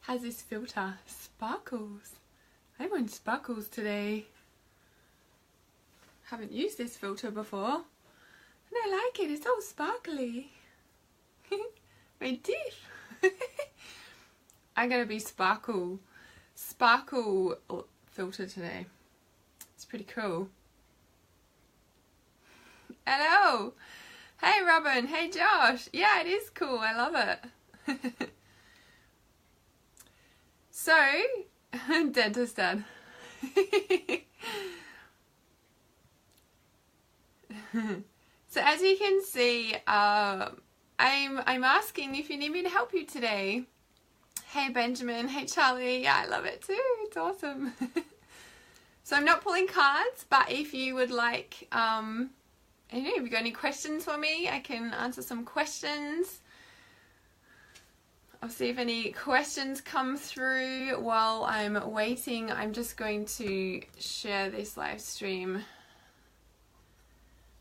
has this filter. Sparkles. I want sparkles today. Haven't used this filter before. And I like it. It's all sparkly. My teeth. I'm going to be sparkle filter today. It's pretty cool. Hello. Hey Robin. Hey Josh. Yeah, it is cool. I love it. So, dentist dad. So as you can see, I'm asking if you need me to help you today. Hey Benjamin, hey Charlie, yeah, I love it too, it's awesome. So I'm not pulling cards, but if you would like, I don't know, if you got any questions for me, I can answer some questions. I'll see if any questions come through while I'm waiting. I'm just going to share this live stream.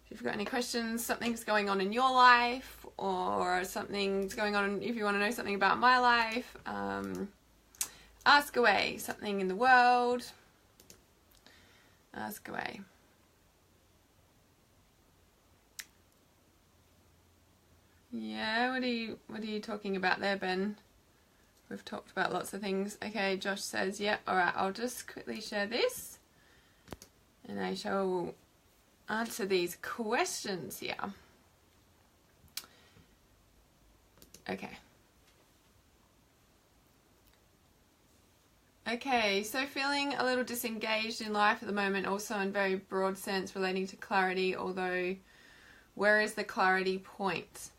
If you've got any questions, something's going on in your life, or something's going on, if you want to know something about my life, ask away. Something in the world, ask away. Yeah, what are you talking about there, Ben? We've talked about lots of things. Okay, Josh says, yeah, alright, I'll just quickly share this and I shall answer these questions here. Okay. Okay, so feeling a little disengaged in life at the moment, also in very broad sense relating to clarity, although where is the clarity point?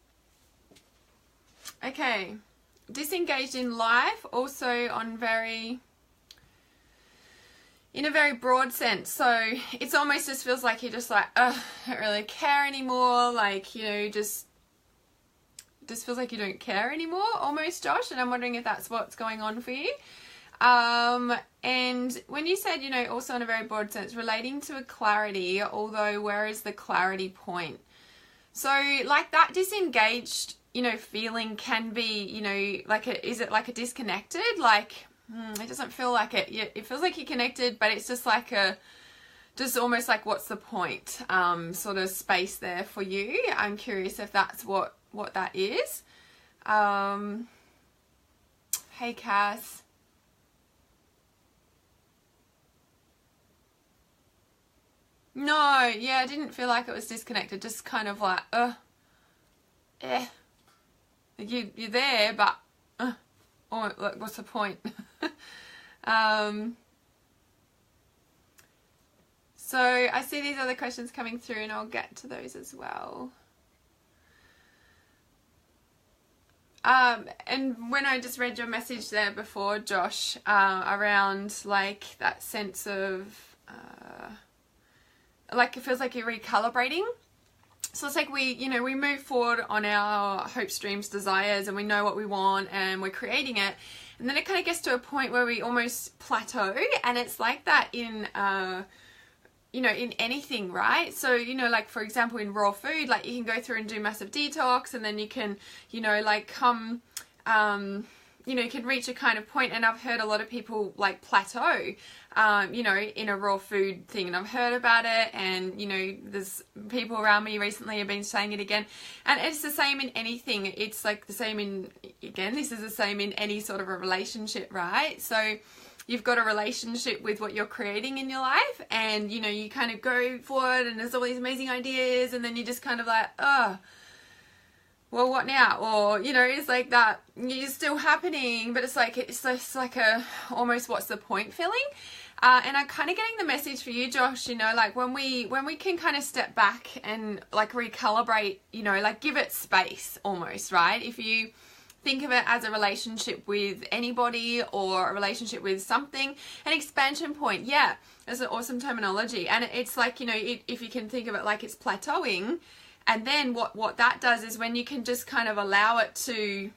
Okay, disengaged in life, also on in a very broad sense. So it's almost just feels like you're just like, I don't really care anymore. Like, you know, just feels like you don't care anymore, almost, Josh. And I'm wondering if that's what's going on for you. And when you said, you know, also in a very broad sense, relating to a clarity, although where is the clarity point? So like that disengaged, you know, feeling can be, you know, like is it like a disconnected? Like, it doesn't feel like it. It feels like you're connected, but it's just like just almost like, what's the point? Sort of space there for you. I'm curious if that's what that is. Hey, Cass. No, yeah, I didn't feel like it was disconnected. Just kind of like, you're there, but like, what's the point? So I see these other questions coming through, and I'll get to those as well. And when I just read your message there before, Josh, around like that sense of like it feels like you're recalibrating. So it's like we move forward on our hopes, dreams, desires, and we know what we want and we're creating it. And then it kind of gets to a point where we almost plateau, and it's like that in, in anything, right? So, like for example, in raw food, like you can go through and do massive detox, and then you can, like come, you can reach a kind of point, and I've heard a lot of people like plateau, in a raw food thing, and I've heard about it, and, there's people around me recently have been saying it again, and it's the same in anything. It's like the same in, again, this is the same in any sort of a relationship, right? So you've got a relationship with what you're creating in your life, and, you kind of go forward, and there's all these amazing ideas, and then you just kind of like, well, what now? Or, it's like that, it's still happening, but it's like a almost what's the point feeling. And I'm kind of getting the message for you, Josh, like when we can kind of step back and like recalibrate, like give it space almost, right? If you think of it as a relationship with anybody or a relationship with something, an expansion point, yeah, that's an awesome terminology. And it's like, if you can think of it like it's plateauing, and then what that does is when you can just kind of allow it to,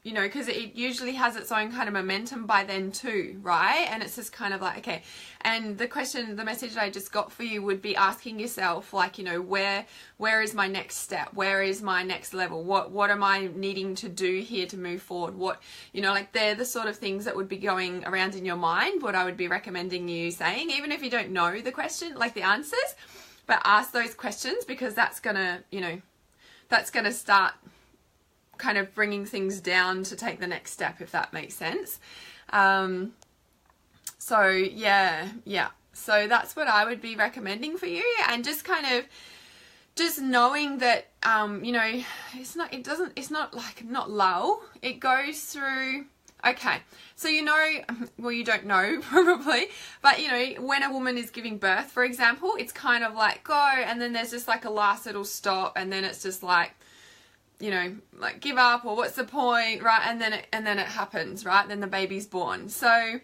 you know, because it usually has its own kind of momentum by then too, right? And it's just kind of like, okay. And the question, the message I just got for you would be asking yourself, like, you know, where is my next step? Where is my next level? What am I needing to do here to move forward? What, you know, like they're the sort of things that would be going around in your mind, what I would be recommending you saying, even if you don't know the question, like the answers, but ask those questions, because that's gonna, you know, that's gonna start kind of bringing things down to take the next step, if that makes sense. So yeah, so that's what I would be recommending for you. And just kind of just knowing that you know, it's not like not lull, it goes through. Okay, so you know, well, you don't know probably, but you know, when a woman is giving birth, for example, it's kind of like go, and then there's just like a last little stop, and then it's just like, you know, like give up, or what's the point, right? And then it happens, right? Then the baby's born. So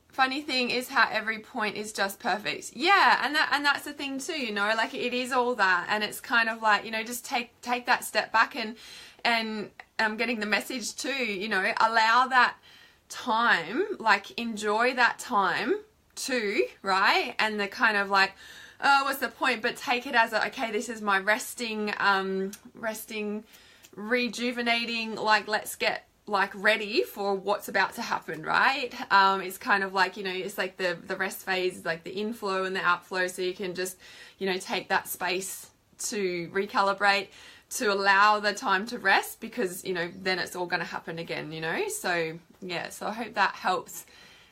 funny thing is how every point is just perfect. Yeah, and that's the thing too, you know, like it is all that, and it's kind of like, you know, just take that step back, and I'm getting the message too, you know, allow that time, like enjoy that time too, right? And the kind of like, oh, what's the point? But take it as a, okay, this is my resting, rejuvenating, like, let's get like ready for what's about to happen, right? It's kind of like, you know, it's like the rest phase is like the inflow and the outflow. So you can just, you know, take that space to recalibrate, to allow the time to rest, because, you know, then it's all going to happen again, you know? So yeah, so I hope that helps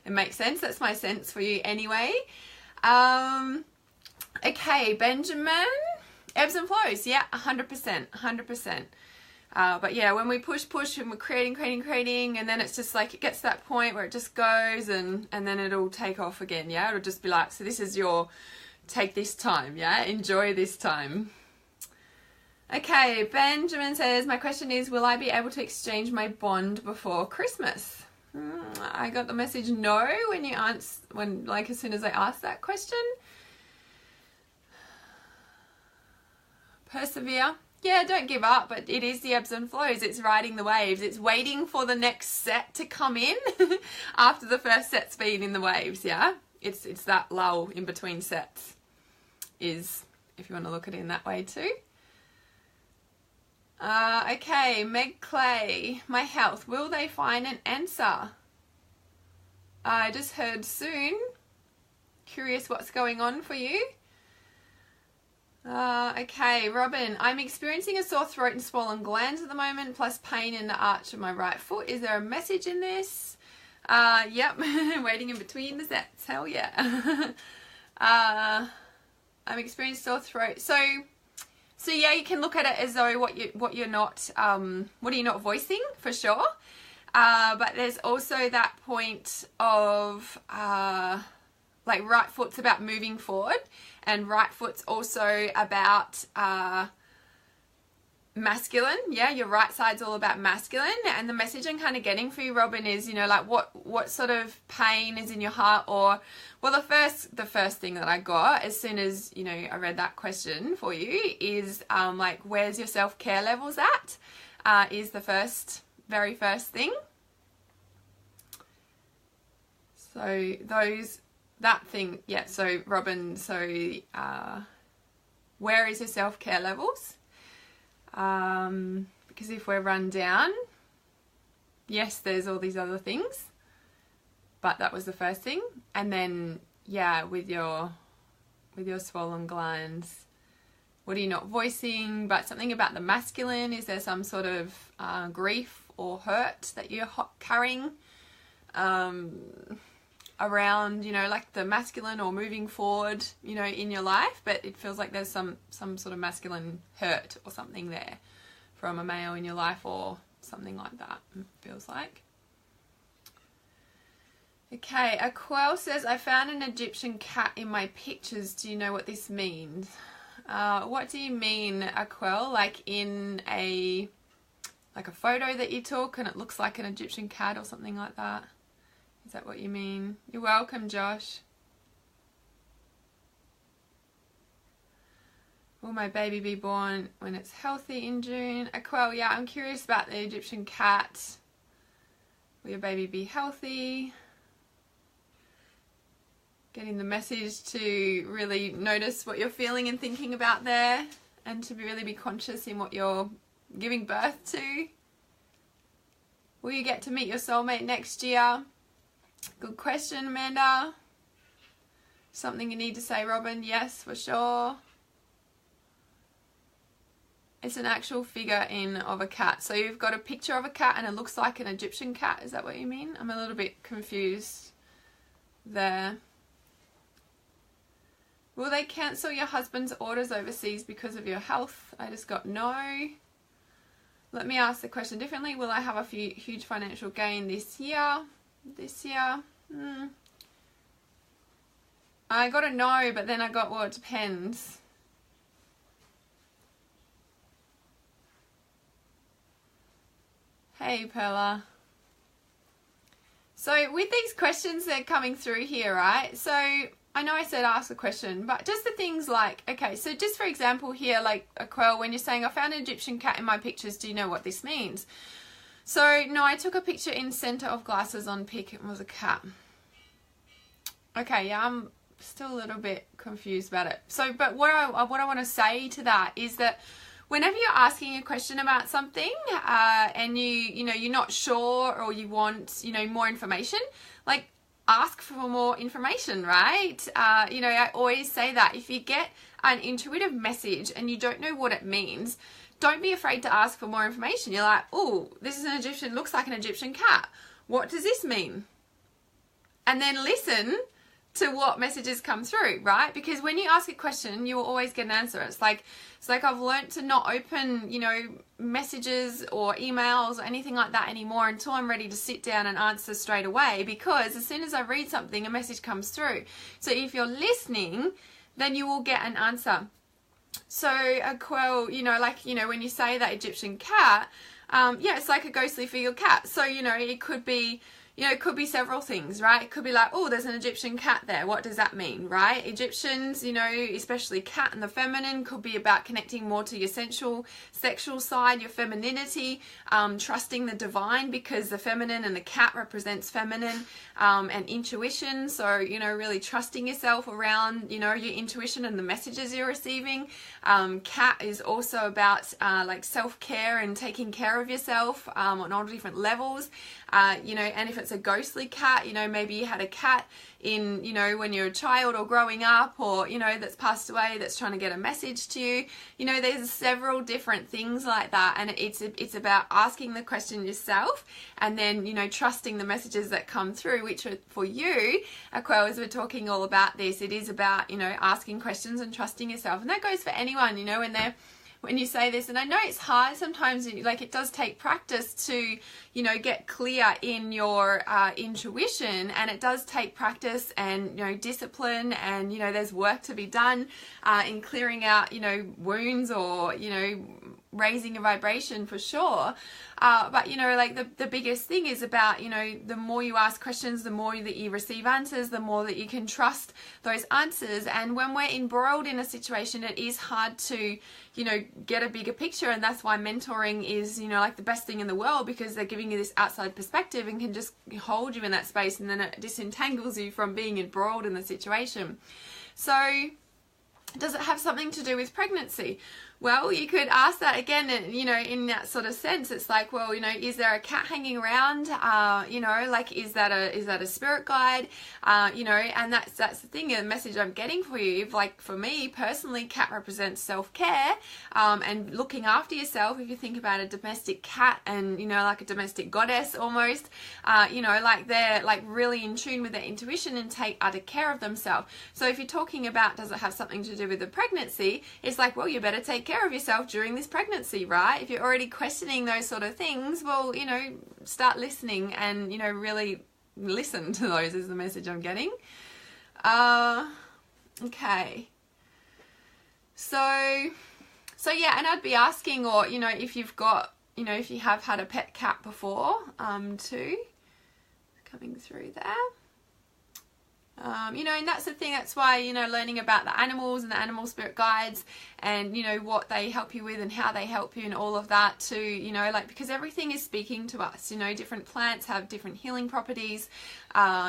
and makes sense. That's my sense for you anyway. Okay, Benjamin, ebbs and flows. Yeah, 100%. But yeah, when we push and we're creating, and then it's just like, it gets to that point where it just goes, and then it'll take off again. Yeah, it'll just be like, so this is your, take this time. Yeah, enjoy this time. Okay, Benjamin says, my question is, will I be able to exchange my bond before Christmas? I got the message no when you answer, like as soon as I asked that question. Persevere. Yeah, don't give up, but it is the ebbs and flows. It's riding the waves. It's waiting for the next set to come in after the first set's been in the waves, yeah? It's that lull in between sets, is, if you want to look at it in that way too. Okay, Meg Clay, my health, will they find an answer? I just heard soon. Curious what's going on for you. Okay, Robin, I'm experiencing a sore throat and swollen glands at the moment, plus pain in the arch of my right foot. Is there a message in this? Yep, waiting in between the sets. Hell yeah. I'm experiencing sore throat. So yeah, you can look at it as though what you're not, what are you not voicing, for sure. But there's also that point of, like right foot's about moving forward, and right foot's also about masculine. Yeah, your right side's all about masculine. And the message I'm kind of getting for you, Robin, is, you know, like what sort of pain is in your heart, or, well, the first thing that I got as soon as, you know, I read that question for you is like, where's your self-care levels at, is the very first thing. So that thing, yeah, so Robin, so where is your self-care levels? Because if we're run down, yes, there's all these other things, but that was the first thing. And then, yeah, with your swollen glands, what are you not voicing? But something about the masculine, is there some sort of grief or hurt that you're carrying around, you know, like the masculine or moving forward, you know, in your life? But it feels like there's some sort of masculine hurt or something there from a male in your life, or something like that, it feels like. Okay, Aquel says, I found an Egyptian cat in my pictures. Do you know what this means? What do you mean, Aquel? Like in a photo that you took and it looks like an Egyptian cat or something like that? Is that what you mean? You're welcome, Josh. Will my baby be born when it's healthy in June? Aquel, yeah, I'm curious about the Egyptian cat. Will your baby be healthy? Getting the message to really notice what you're feeling and thinking about there, and to really be conscious in what you're giving birth to. Will you get to meet your soulmate next year? Good question, Amanda. Something you need to say, Robin? Yes, for sure. It's an actual figure in of a cat. So you've got a picture of a cat and it looks like an Egyptian cat. Is that what you mean? I'm a little bit confused there. Will they cancel your husband's orders overseas because of your health? I just got no. Let me ask the question differently. Will I have a huge financial gain this year? I got a no, but then I got, well, it depends. Hey, Perla. So with these questions that are coming through here, right? So I know I said ask a question, but just the things like, okay, so just for example here, like Aquel, when you're saying I found an Egyptian cat in my pictures, do you know what this means? So no, I took a picture in center of glasses on pic. It was a cat. Okay, yeah, I'm still a little bit confused about it. So, but what I want to say to that is that whenever you're asking a question about something and you're not sure, or you want, more information, like ask for more information, right? I always say that if you get an intuitive message and you don't know what it means, don't be afraid to ask for more information. You're like, oh, this is an Egyptian, looks like an Egyptian cat. What does this mean? And then listen to what messages come through, right? Because when you ask a question, you will always get an answer. It's like I've learned to not open, messages or emails or anything like that anymore until I'm ready to sit down and answer straight away, because as soon as I read something, a message comes through. So if you're listening, then you will get an answer. So Aquel, when you say that Egyptian cat, it's like a ghostly figure cat. So, it could be, it could be several things, right? It could be like, oh, there's an Egyptian cat there. What does that mean, right? Egyptians, especially cat and the feminine, could be about connecting more to your sensual, sexual side, your femininity, trusting the divine, because the feminine and the cat represents feminine and intuition. So, really trusting yourself around, your intuition and the messages you're receiving. Cat is also about like self-care and taking care of yourself on all different levels. And if it's a ghostly cat, maybe you had a cat in, when you're a child or growing up, or, that's passed away, that's trying to get a message to you. There's several different things like that. And it's about asking the question yourself, and then, trusting the messages that come through, which are for you. Aquel, as we're talking all about this, it is about, asking questions and trusting yourself. And that goes for anyone, when you say this. And I know it's hard sometimes, like it does take practice to, get clear in your intuition, and it does take practice and, discipline, and, there's work to be done in clearing out, wounds, or, raising a vibration for sure. But, like the biggest thing is about, the more you ask questions, the more that you receive answers, the more that you can trust those answers. And when we're embroiled in a situation, it is hard to, get a bigger picture. And that's why mentoring is, like the best thing in the world, because they're giving you this outside perspective and can just hold you in that space, and then it disentangles you from being embroiled in the situation. So does it have something to do with pregnancy? Well, you could ask that again, in that sort of sense. It's like, well, is there a cat hanging around? Like, is that a spirit guide? And that's the thing, the message I'm getting for you. If, like, for me personally, cat represents self-care, and looking after yourself. If you think about a domestic cat and, like a domestic goddess almost, like they're like really in tune with their intuition and take utter care of themselves. So if you're talking about, does it have something to do with the pregnancy? It's like, well, you better take care of yourself during this pregnancy, right? If you're already questioning those sort of things, well, start listening and, really listen to those, is the message I'm getting. Okay. So yeah, and I'd be asking, or, if you've got, if you have had a pet cat before, too, coming through there. You know, and that's the thing, that's why, you know, learning about the animals and the animal spirit guides and, you know, what they help you with and how they help you and all of that too, you know, like, because everything is speaking to us, you know, different plants have different healing properties,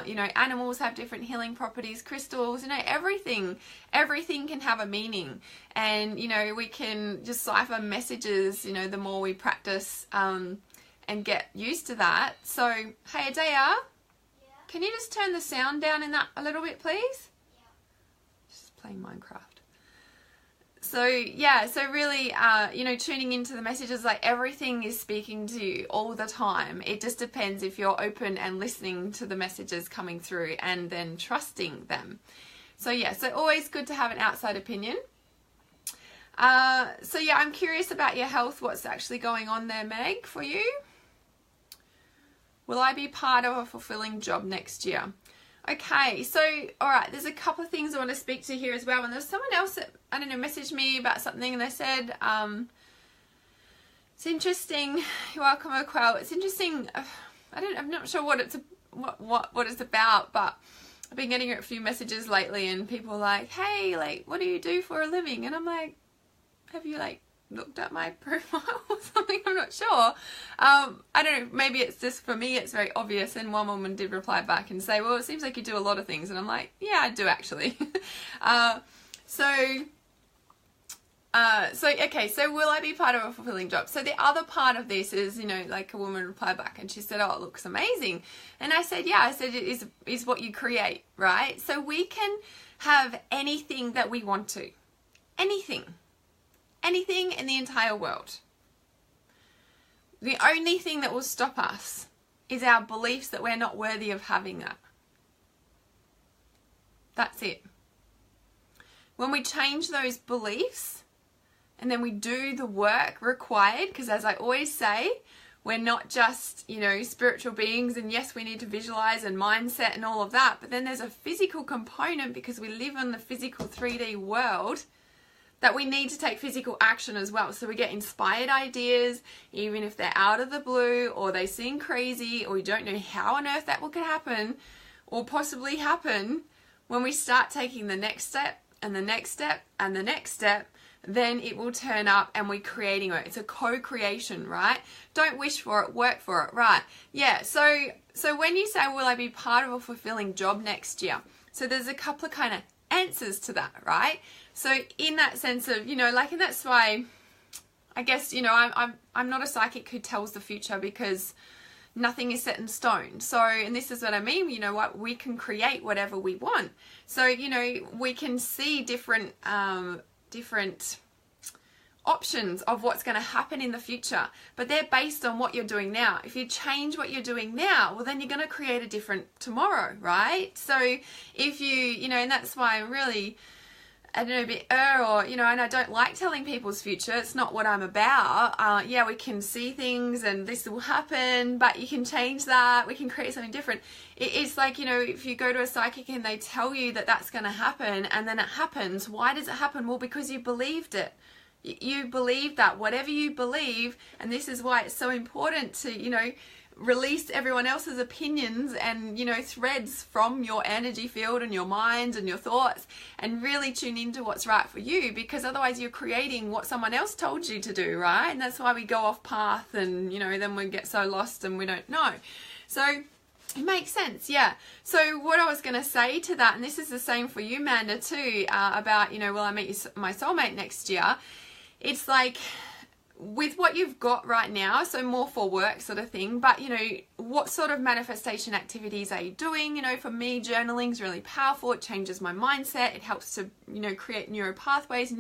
you know, animals have different healing properties, crystals, you know, everything can have a meaning, and, you know, we can decipher messages, you know, the more we practice, and get used to that. So, hey, Adaya, can you just turn the sound down in that a little bit, please? Yeah. Just playing Minecraft. So, yeah, so really, you know, tuning into the messages, like everything is speaking to you all the time. It just depends if you're open and listening to the messages coming through and then trusting them. So, yeah, so always good to have an outside opinion. So, yeah, I'm curious about your health. What's actually going on there, Meg, for you? Will I be part of a fulfilling job next year? Okay, so, all right, there's a couple of things I want to speak to here as well. And there's someone else that, I don't know, messaged me about something, and they said, it's interesting, you're welcome, Quell. It's interesting, I'm not sure what it's about, but I've been getting a few messages lately, and people are like, hey, like, what do you do for a living? And I'm like, have you, like, looked at my profile or something? I'm not sure. I don't know, maybe it's just, for me it's very obvious, and one woman did reply back and say, well, it seems like you do a lot of things, and I'm like, yeah, I do actually. Okay, so will I be part of a fulfilling job? So the other part of this is, you know, like a woman replied back and she said, oh, it looks amazing. And I said, yeah, I said it is what you create, right? So we can have anything that we want to. Anything in the entire world. The only thing that will stop us is our beliefs that we're not worthy of having that. That's it. When we change those beliefs and then we do the work required, because as I always say, we're not just, you know, spiritual beings, and yes, we need to visualize and mindset and all of that, but then there's a physical component, because we live in the physical 3D world, that we need to take physical action as well. So we get inspired ideas, even if they're out of the blue, or they seem crazy, or you don't know how on earth that could happen, or possibly happen. When we start taking the next step, and the next step, and the next step, then it will turn up, and we're creating it. It's a co-creation, right? Don't wish for it, work for it, right? Yeah, so when you say, will I be part of a fulfilling job next year? So there's a couple of kind of answers to that, right? So in that sense of, you know, like, and that's why I guess, you know, I'm not a psychic who tells the future, because nothing is set in stone. So, and this is what I mean, you know what, we can create whatever we want. So, you know, we can see different options of what's going to happen in the future, but they're based on what you're doing now. If you change what you're doing now, well, then you're going to create a different tomorrow, right? So if you know, and that's why I'm really, I don't know, a bit or, you know, and I don't like telling people's future. It's not what I'm about. Yeah, we can see things and this will happen, but you can change that. We can create something different. It's like, you know, if you go to a psychic and they tell you that that's going to happen, and then it happens, why does it happen? Well, because you believed it. You believe that, whatever you believe, and this is why it's so important to, you know, release everyone else's opinions and, you know, threads from your energy field and your mind and your thoughts, and really tune into what's right for you, because otherwise you're creating what someone else told you to do, right? And that's why we go off path, and, you know, then we get so lost and we don't know. So it makes sense, yeah. So what I was going to say to that, and this is the same for you, Manda, too, about, you know, will I meet my soulmate next year? It's like, with what you've got right now, so more for work sort of thing, but, you know, what sort of manifestation activities are you doing? You know, for me, journaling is really powerful. It changes my mindset. It helps to, you know, create new neural pathways,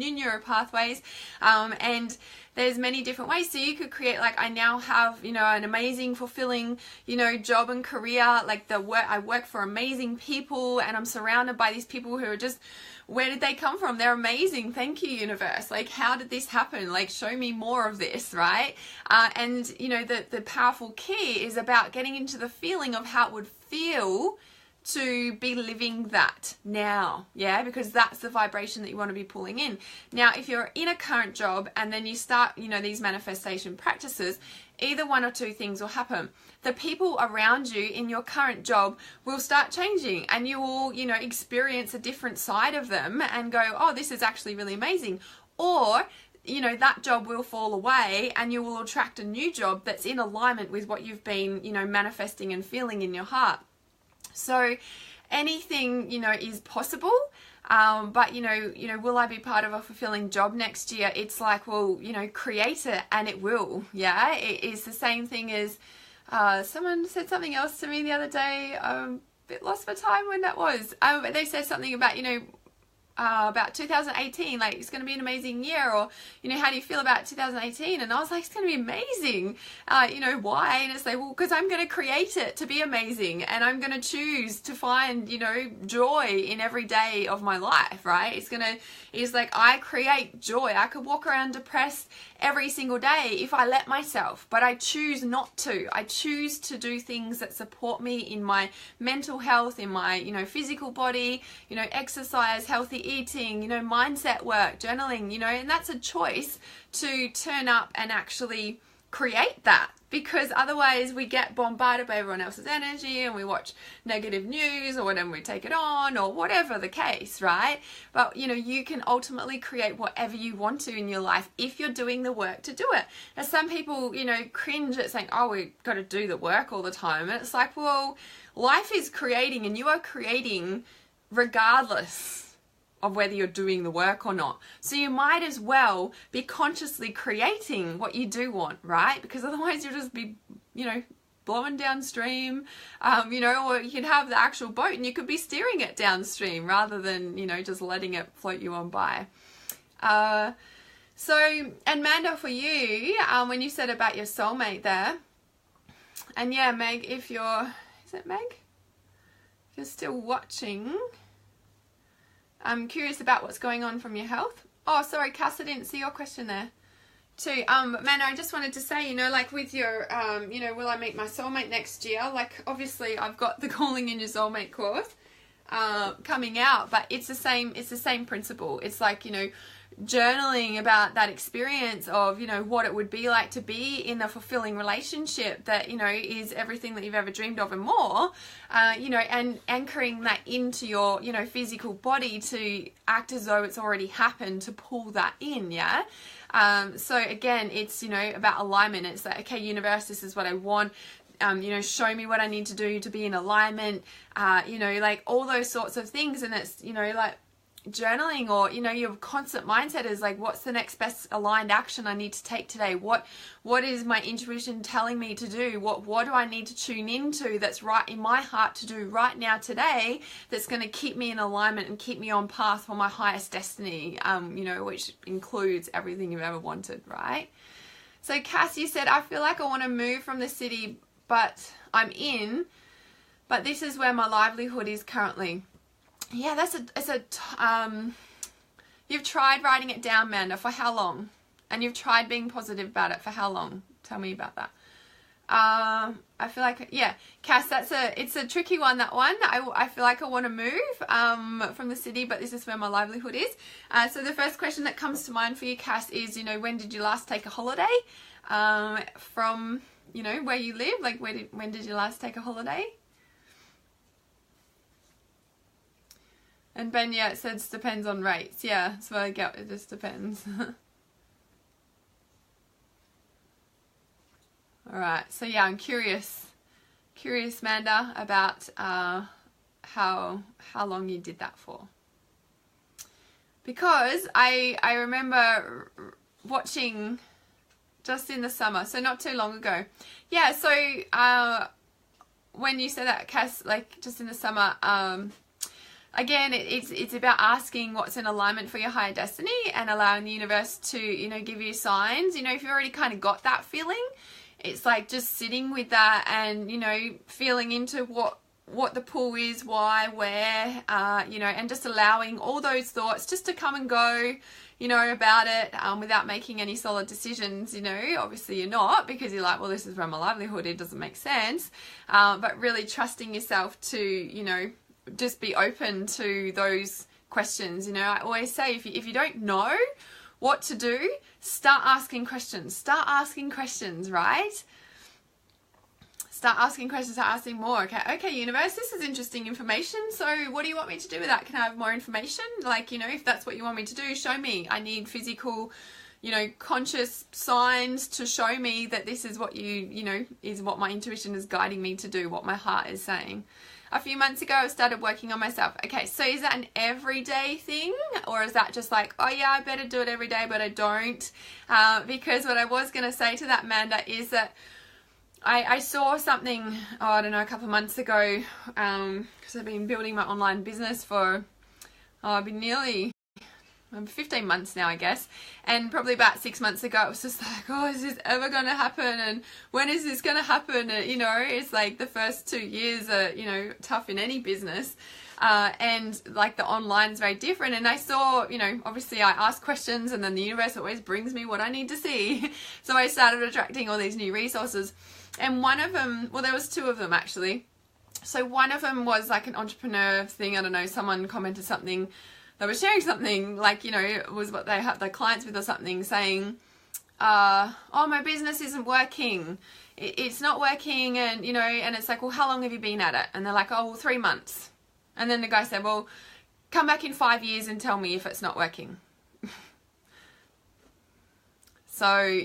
and there's many different ways. So you could create, like, I now have, you know, an amazing, fulfilling, you know, job and career. Like, I work for amazing people, and I'm surrounded by these people who are just, where did they come from? They're amazing. Thank you, universe. Like, how did this happen? Like, show me more of this, right? And, you know, the powerful key is about getting into the feeling of how it would feel to be living that now, yeah, because that's the vibration that you want to be pulling in. Now, if you're in a current job and then you start, you know, these manifestation practices, either one or two things will happen. The people around you in your current job will start changing, and you will, you know, experience a different side of them and go, oh, this is actually really amazing. Or, you know, that job will fall away and you will attract a new job that's in alignment with what you've been, you know, manifesting and feeling in your heart. So anything, you know, is possible. But you know, will I be part of a fulfilling job next year? It's like, well, you know, create it and it will. Yeah, it is the same thing as someone said something else to me the other day. A bit lost for time when that was. But they said something about, you know, about 2018, like it's going to be an amazing year, or, you know, how do you feel about 2018? And I was like, it's going to be amazing. You know, why? And it's like, well, because I'm going to create it to be amazing, and I'm going to choose to find, you know, joy in every day of my life, right? It's like, I create joy. I could walk around depressed every single day if I let myself, but I choose not to. I choose to do things that support me in my mental health, in my, you know, physical body, you know, exercise, healthy eating, you know, mindset work, journaling, you know, and that's a choice to turn up and actually create that, because otherwise we get bombarded by everyone else's energy and we watch negative news or whatever, we take it on, or whatever the case, right? But, you know, you can ultimately create whatever you want to in your life if you're doing the work to do it. Now, some people, you know, cringe at saying, oh, we've got to do the work all the time. And it's like, well, life is creating, and you are creating regardless of whether you're doing the work or not. So you might as well be consciously creating what you do want, right? Because otherwise you'll just be, you know, blowing downstream, you know, or you can have the actual boat and you could be steering it downstream rather than, you know, just letting it float you on by. So, and Manda, for you, when you said about your soulmate there, and yeah, Meg, if you're, is it Meg? If you're still watching, I'm curious about what's going on from your health. Oh, sorry, Cass, I didn't see your question there too. Manda, I just wanted to say, you know, like with your, you know, will I meet my soulmate next year? Like, obviously I've got the Calling in Your Soulmate course coming out, but it's the same principle. It's like, you know, journaling about that experience of, you know, what it would be like to be in a fulfilling relationship that, you know, is everything that you've ever dreamed of and more, you know, and anchoring that into your, you know, physical body to act as though it's already happened, to pull that in. Yeah. So again, it's, you know, about alignment. It's like, okay, universe, this is what I want. You know, show me what I need to do to be in alignment, you know, like all those sorts of things. And it's, you know, like journaling, or, you know, your constant mindset is like, what's the next best aligned action I need to take today? What is my intuition telling me to do? What do I need to tune into that's right in my heart to do right now today, that's going to keep me in alignment and keep me on path for my highest destiny, you know, which includes everything you've ever wanted, right? So Cassie said, I feel like I want to move from the city, but this is where my livelihood is currently. Yeah, you've tried writing it down, Manda, for how long? And you've tried being positive about it for how long? Tell me about that. I feel like, yeah, Cass, it's a tricky one, that one. I feel like I want to move from the city, but this is where my livelihood is. So the first question that comes to mind for you, Cass, is, you know, when did you last take a holiday from, you know, where you live? Like, when did you last take a holiday? And Ben, yeah, it says depends on rates. Yeah, that's what I get. It just depends. All right. So yeah, I'm curious, Manda, about how long you did that for. Because I remember watching just in the summer, so not too long ago. Yeah. So when you said that, Cass, like just in the summer. Again, it's about asking what's in alignment for your higher destiny and allowing the universe to, you know, give you signs. You know, if you already kind of got that feeling, it's like just sitting with that and, you know, feeling into what the pull is, why, where, you know, and just allowing all those thoughts just to come and go, you know, about it without making any solid decisions. You know, obviously you're not, because you're like, well, this is where my livelihood, it doesn't make sense. But really trusting yourself to, you know, just be open to those questions. You know, I always say, if you don't know what to do, start asking questions. Start asking questions, right? Start asking questions, start asking more. Okay, universe, this is interesting information. So what do you want me to do with that? Can I have more information? Like, if that's what you want me to do, show me. I need physical, conscious signs to show me that this is what is what my intuition is guiding me to do, what my heart is saying. A few months ago, I started working on myself. Okay, so is that an everyday thing? Or is that just like, oh yeah, I better do it every day, but I don't? Because what I was going to say to that, Amanda, is that I saw something, I don't know, a couple of months ago, because I've been building my online business for, I've been nearly 15 months now, I guess, and probably about 6 months ago, it was just like, oh, is this ever going to happen, and when is this going to happen? It's like the first 2 years are, tough in any business, and like the online is very different, and I saw, obviously I ask questions, and then the universe always brings me what I need to see, so I started attracting all these new resources, and one of them, well, there was 2 of them actually, so one of them was like an entrepreneur thing, I don't know, someone commented something, they were sharing something like, it was what they have their clients with or something, saying, oh, my business isn't working. It's not working. And, and it's like, well, how long have you been at it? And they're like, oh, well, 3 months. And then the guy said, well, come back in 5 years and tell me if it's not working. So,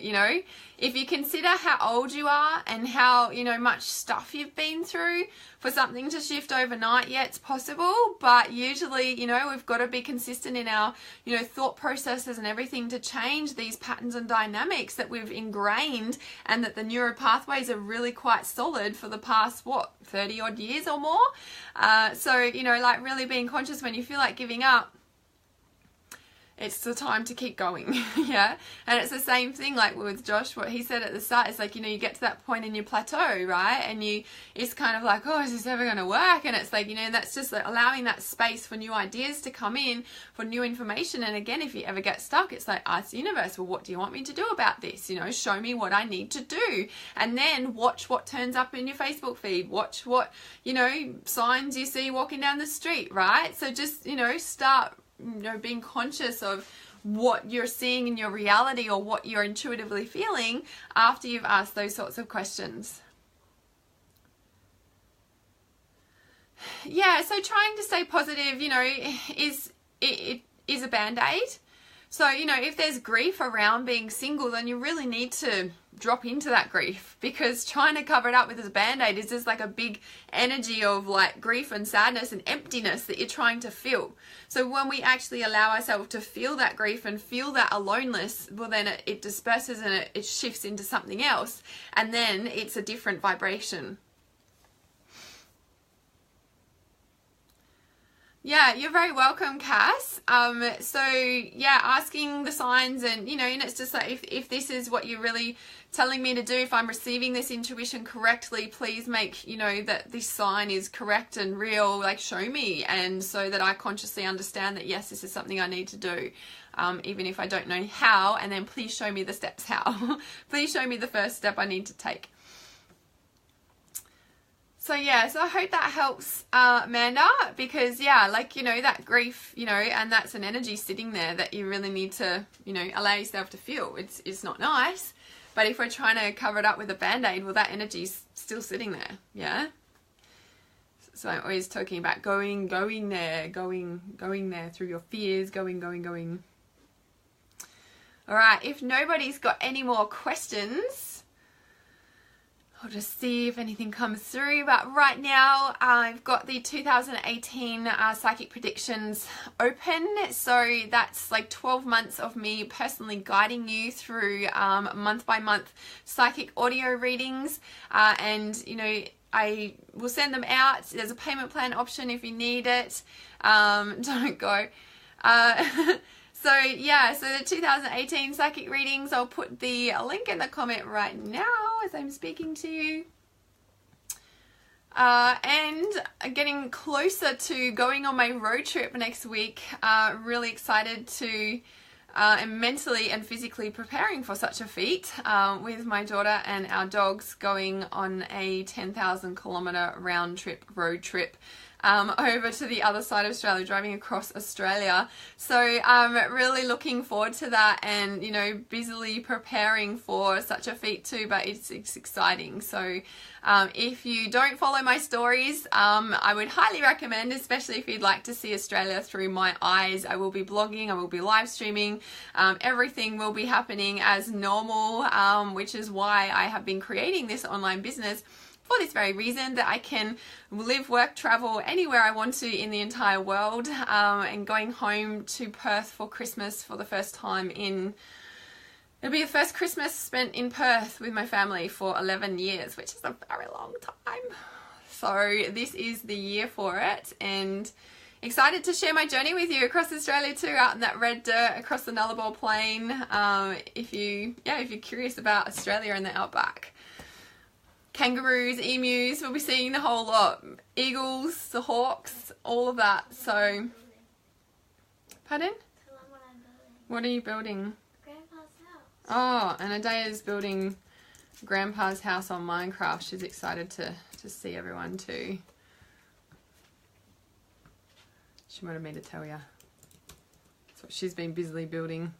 if you consider how old you are and how, much stuff you've been through, for something to shift overnight, yeah, it's possible. But usually, we've got to be consistent in our, thought processes and everything to change these patterns and dynamics that we've ingrained, and that the neural pathways are really quite solid for the past, 30 odd years or more. So, like really being conscious when you feel like giving up, it's the time to keep going. Yeah. And it's the same thing like with Josh, what he said at the start, it's like, you get to that point in your plateau, right? And it's kind of like, oh, is this ever going to work? And it's like, that's just like allowing that space for new ideas to come in, for new information. And again, if you ever get stuck, it's like, ask the universe, well, what do you want me to do about this? Show me what I need to do. And then watch what turns up in your Facebook feed. Watch what, signs you see walking down the street, right? So just, start being conscious of what you're seeing in your reality or what you're intuitively feeling after you've asked those sorts of questions. Yeah, so trying to stay positive, is a band-aid. So, if there's grief around being single, then you really need to drop into that grief, because trying to cover it up with this band-aid is just like a big energy of like grief and sadness and emptiness that you're trying to fill. So when we actually allow ourselves to feel that grief and feel that aloneness, well then it disperses and it shifts into something else, and then it's a different vibration. Yeah, you're very welcome, Cass. So yeah, asking the signs, and and it's just like, if this is what you're really telling me to do, if I'm receiving this intuition correctly, please make that this sign is correct and real, like show me, and so that I consciously understand that yes, this is something I need to do, even if I don't know how, and then please show me the steps how. Please show me the first step I need to take. So yeah, so I hope that helps, Amanda, because yeah, like, that grief, and that's an energy sitting there that you really need to, allow yourself to feel. It's not nice, but if we're trying to cover it up with a band-aid, well, that energy's still sitting there, yeah? So I'm always talking about going there through your fears, going. All right, if nobody's got any more questions, I'll just see if anything comes through, but right now I've got the 2018 Psychic Predictions open, so that's like 12 months of me personally guiding you through month by month psychic audio readings, and I will send them out. There's a payment plan option if you need it. Don't go. So yeah, so the 2018 psychic readings, I'll put the link in the comment right now as I'm speaking to you. And getting closer to going on my road trip next week. Really excited to, and mentally and physically preparing for such a feat, with my daughter and our dogs going on a 10,000 kilometer round trip, road trip. over to the other side of Australia, driving across Australia. So I'm really looking forward to that, and you know, busily preparing for such a feat too, but it's exciting. So if you don't follow my stories, I would highly recommend, especially if you'd like to see Australia through my eyes. I will be blogging, I will be live streaming, everything will be happening as normal, which is why I have been creating this online business for this very reason, that I can live, work, travel anywhere I want to in the entire world, and going home to Perth for Christmas for the first time in... It'll be the first Christmas spent in Perth with my family for 11 years, which is a very long time. So this is the year for it, and excited to share my journey with you across Australia too, out in that red dirt across the Nullarbor Plain. If you're curious about Australia and the outback. Kangaroos, emus, we'll be seeing the whole lot. Eagles, the hawks, all of that. So, pardon? What are you building? Oh, and Adea's building Grandpa's house on Minecraft. She's excited to see everyone too. She wanted me to tell you. That's what she's been busily building.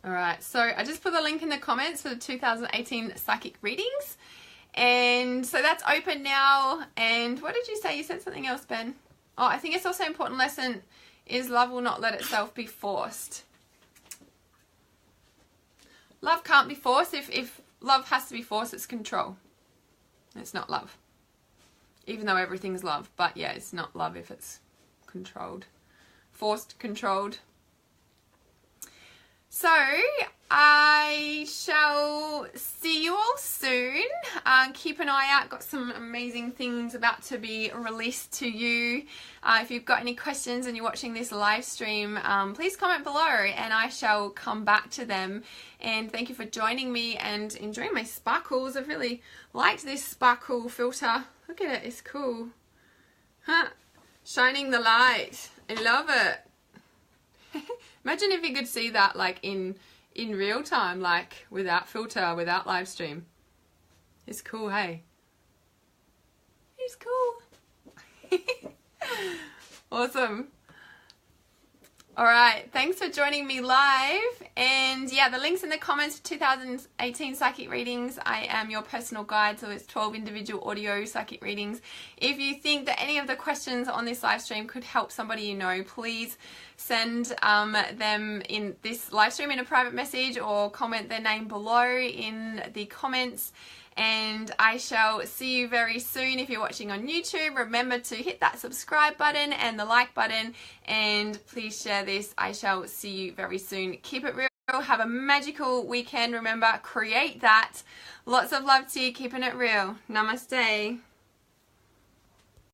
Alright, so I just put the link in the comments for the 2018 psychic readings. And so that's open now. And what did you say? You said something else, Ben. Oh, I think it's also an important lesson is love will not let itself be forced. Love can't be forced. If love has to be forced, it's control. It's not love. Even though everything's love. But yeah, it's not love if it's controlled. Forced, controlled. So, I shall see you all soon. Keep an eye out. Got some amazing things about to be released to you. If you've got any questions and you're watching this live stream, please comment below and I shall come back to them. And thank you for joining me and enjoying my sparkles. I've really liked this sparkle filter. Look at it. It's cool. Huh? Shining the light. I love it. Imagine if you could see that like in real time, like without filter, without live stream. It's cool, hey? It's cool. Awesome. Alright, thanks for joining me live. And yeah, the link's in the comments for 2018 psychic readings. I am your personal guide, so it's 12 individual audio psychic readings. If you think that any of the questions on this live stream could help somebody you know, please send them in this live stream in a private message or comment their name below in the comments. And I shall see you very soon. If you're watching on YouTube, remember to hit that subscribe button and the like button, and please share this. I shall see you very soon. Keep it real. Have a magical weekend. Remember, create that. Lots of love to you. Keeping it real. Namaste.